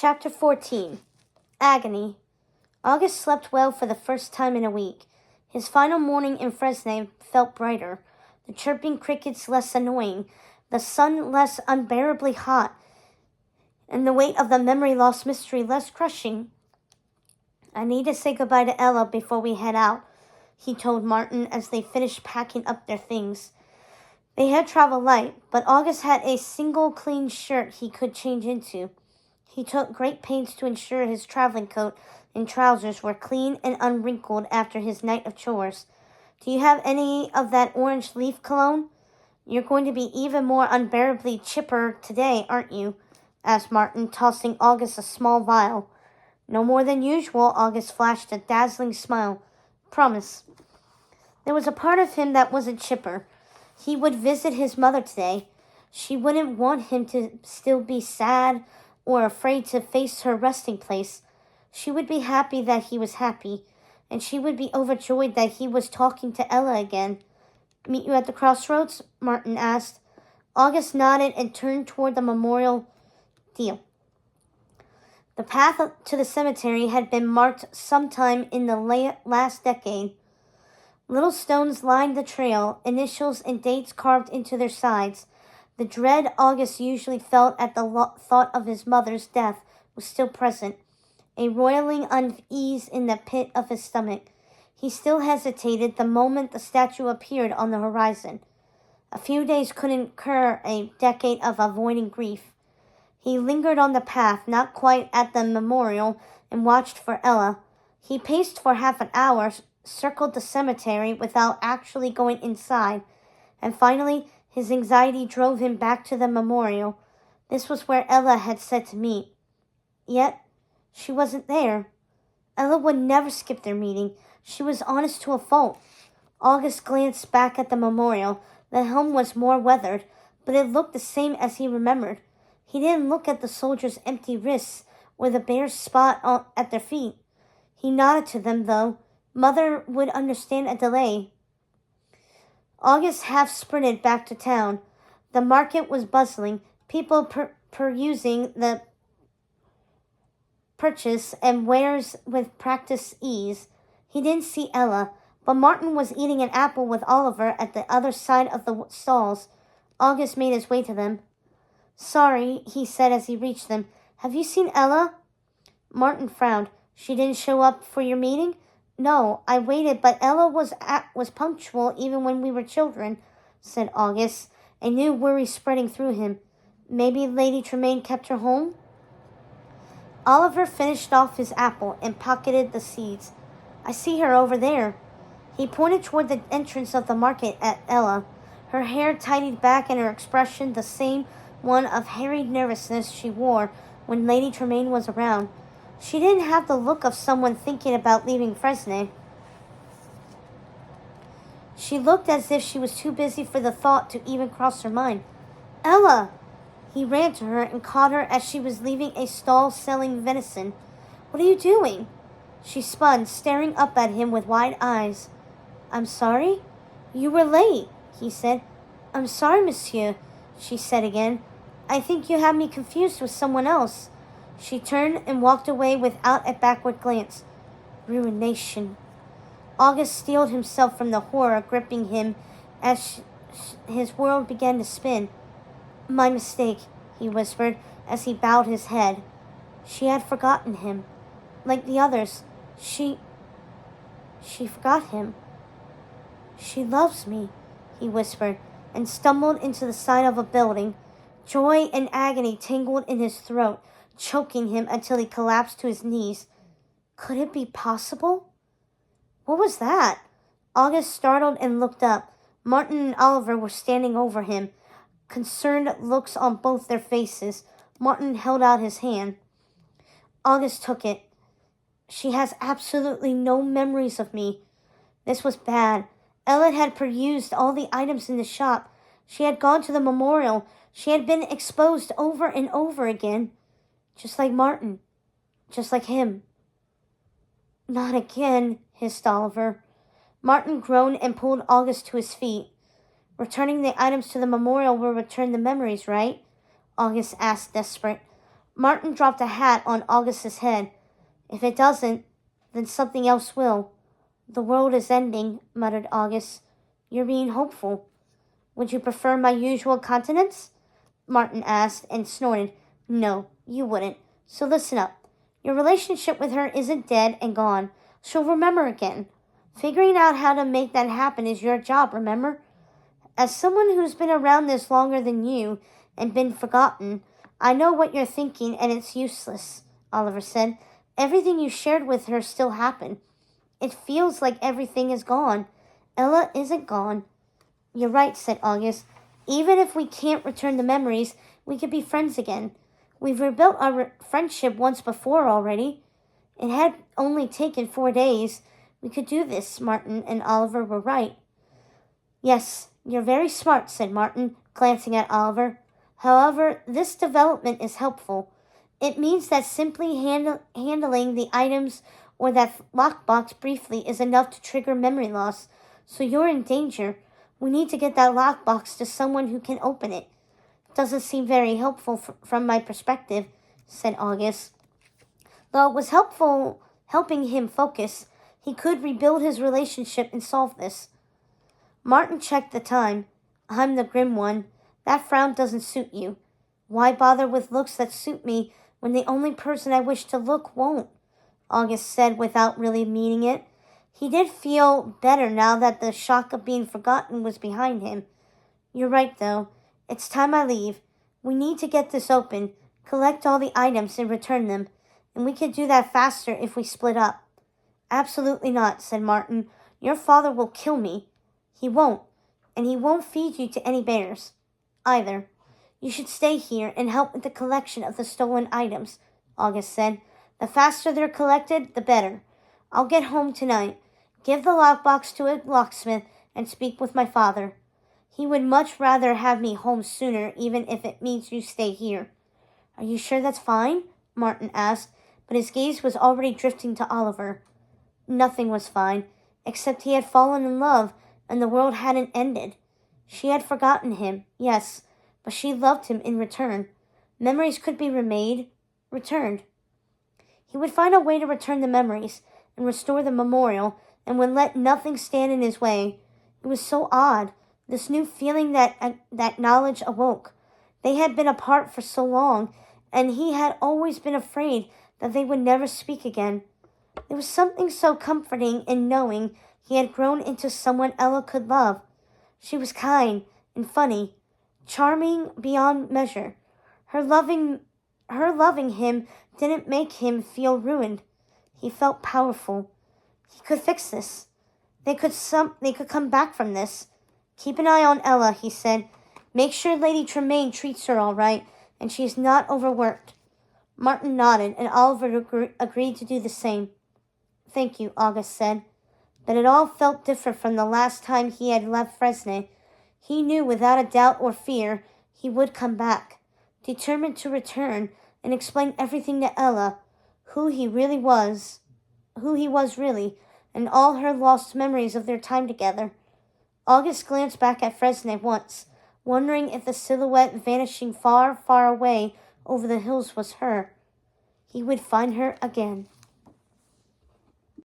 Chapter 14. Agony. August slept well for the first time in a week. His final morning in Fresnay felt brighter, the chirping crickets less annoying, the sun less unbearably hot, and the weight of the memory-lost mystery less crushing. "I need to say goodbye to Ella before we head out," he told Martin as they finished packing up their things. They had traveled light, but August had a single clean shirt he could change into. He took great pains to ensure his traveling coat and trousers were clean and unwrinkled after his night of chores. "Do you have any of that orange leaf cologne? You're going to be even more unbearably chipper today, aren't you?" asked Martin, tossing August a small vial. "No more than usual," August flashed a dazzling smile. "Promise." There was a part of him that wasn't chipper. He would visit his mother today. She wouldn't want him to still be sad or afraid to face her resting place. She would be happy that he was happy, and she would be overjoyed that he was talking to Ella again. "Meet you at the crossroads?" Martin asked. August nodded and turned toward the memorial. Deal. The path to the cemetery had been marked sometime in the last decade. Little stones lined the trail, initials and dates carved into their sides. The dread August usually felt at the thought of his mother's death was still present, a roiling unease in the pit of his stomach. He still hesitated the moment the statue appeared on the horizon. A few days couldn't cure a decade of avoiding grief. He lingered on the path, not quite at the memorial, and watched for Ella. He paced for half an hour, circled the cemetery without actually going inside, and finally his anxiety drove him back to the memorial. This was where Ella had said to meet. Yet, she wasn't there. Ella would never skip their meeting. She was honest to a fault. August glanced back at the memorial. The helm was more weathered, but it looked the same as he remembered. He didn't look at the soldiers' empty wrists or the bare spot at their feet. He nodded to them, though. Mother would understand a delay. August half-sprinted back to town. The market was bustling, people perusing the purchase and wares with practiced ease. He didn't see Ella, but Martin was eating an apple with Oliver at the other side of the stalls. August made his way to them. "Sorry," he said as he reached them. "Have you seen Ella?" Martin frowned. "She didn't show up for your meeting?" "No, I waited, but Ella was punctual even when we were children," said August, a new worry spreading through him. "Maybe Lady Tremaine kept her home?" Oliver finished off his apple and pocketed the seeds. "I see her over there." He pointed toward the entrance of the market at Ella, her hair tidied back and her expression the same one of harried nervousness she wore when Lady Tremaine was around. She didn't have the look of someone thinking about leaving Fresnay. She looked as if she was too busy for the thought to even cross her mind. "Ella!" He ran to her and caught her as she was leaving a stall selling venison. "What are you doing?" She spun, staring up at him with wide eyes. "I'm sorry?" "You were late," he said. "I'm sorry, monsieur," she said again. "I think you have me confused with someone else." She turned and walked away without a backward glance. Ruination. August steeled himself from the horror gripping him as his world began to spin. "My mistake," he whispered as he bowed his head. She had forgotten him. Like the others, she forgot him. "She loves me," he whispered, and stumbled into the side of a building. Joy and agony tangled in his throat, choking him until he collapsed to his knees. Could it be possible? What was that? August startled and looked up. Martin and Oliver were standing over him, concerned looks on both their faces. Martin held out his hand. August took it. "She has absolutely no memories of me." This was bad. Ella had perused all the items in the shop. She had gone to the memorial. She had been exposed over and over again. Just like Martin. Just like him. "Not again," hissed Oliver. Martin groaned and pulled August to his feet. "Returning the items to the memorial will return the memories, right?" August asked, desperate. Martin dropped a hat on August's head. If it doesn't, then something else will. The world is ending, muttered August. You're being hopeful. Would you prefer my usual continence? Martin asked and snorted. No, you wouldn't. So listen up. Your relationship with her isn't dead and gone. She'll remember again. Figuring out how to make that happen is your job, remember? As someone who's been around this longer than you and been forgotten, I know what you're thinking and it's useless, Oliver said. Everything you shared with her still happened. It feels like everything is gone. Ella isn't gone. You're right, said August. Even if we can't return the memories, we could be friends again. We've rebuilt our friendship once before already. It had only taken 4 days. We could do this, Martin and Oliver were right. Yes, you're very smart, said Martin, glancing at Oliver. However, this development is helpful. It means that simply handling the items or that lockbox briefly is enough to trigger memory loss. So you're in danger. We need to get that lockbox to someone who can open it. Doesn't seem very helpful from my perspective, said August. Though it was helping him focus, he could rebuild his relationship and solve this. Martin checked the time. I'm the grim one. That frown doesn't suit you. Why bother with looks that suit me when the only person I wish to look won't? August said without really meaning it. He did feel better now that the shock of being forgotten was behind him. You're right, though. It's time I leave. We need to get this open, collect all the items and return them, and we could do that faster if we split up. Absolutely not, said Martin. Your father will kill me. He won't, and he won't feed you to any bears. Either. You should stay here and help with the collection of the stolen items, August said. The faster they're collected, the better. I'll get home tonight, give the lockbox to a locksmith, and speak with my father. He would much rather have me home sooner, even if it means you stay here. Are you sure that's fine? Martin asked, but his gaze was already drifting to Oliver. Nothing was fine, except he had fallen in love, and the world hadn't ended. She had forgotten him, yes, but she loved him in return. Memories could be returned. He would find a way to return the memories and restore the memorial, and would let nothing stand in his way. It was so odd, this new feeling that knowledge awoke. They had been apart for so long, and he had always been afraid that they would never speak again. There was something so comforting in knowing he had grown into someone Ella could love. She was kind and funny, charming beyond measure. Her loving him didn't make him feel ruined. He felt powerful. He could fix this. They could come back from this. Keep an eye on Ella, he said. Make sure Lady Tremaine treats her all right, and she's not overworked. Martin nodded, and Oliver agreed to do the same. Thank you, August said. But it all felt different from the last time he had left Fresnay. He knew without a doubt or fear he would come back, determined to return and explain everything to Ella, who he was really, and all her lost memories of their time together. August glanced back at Fresnay once, wondering if the silhouette vanishing far, far away over the hills was her. He would find her again.